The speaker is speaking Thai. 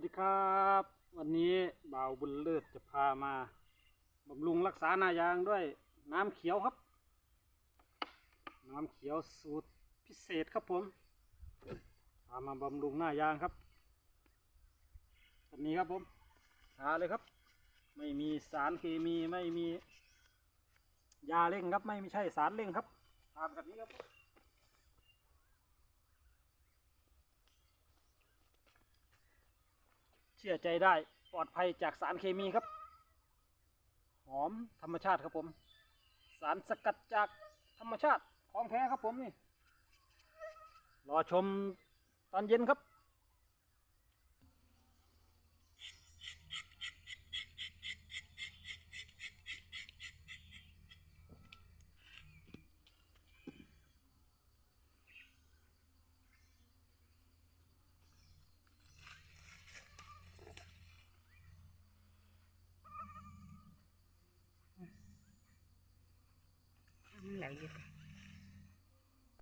วัสดีครับวันนี้บ่าวบุญเลิศจะพามาบำรุงรักษาหน้ายางด้วยน้ำเขียวครับน้ำเขียวสูตรพิเศษครับผมพามาบำรุงหน้ายางครับอันนี้ครับผมทาเลยครับไม่มีสารเคมีไม่มียาเร่งครับไม่ใช่สารเร่งครับทาแบบนี้ครับเชื่อใจได้ปลอดภัยจากสารเคมีครับหอมธรรมชาติครับผมสารสกัดจากธรรมชาติของแท้ครับผมนี่รอชมตอนเย็นครับไหลอยู่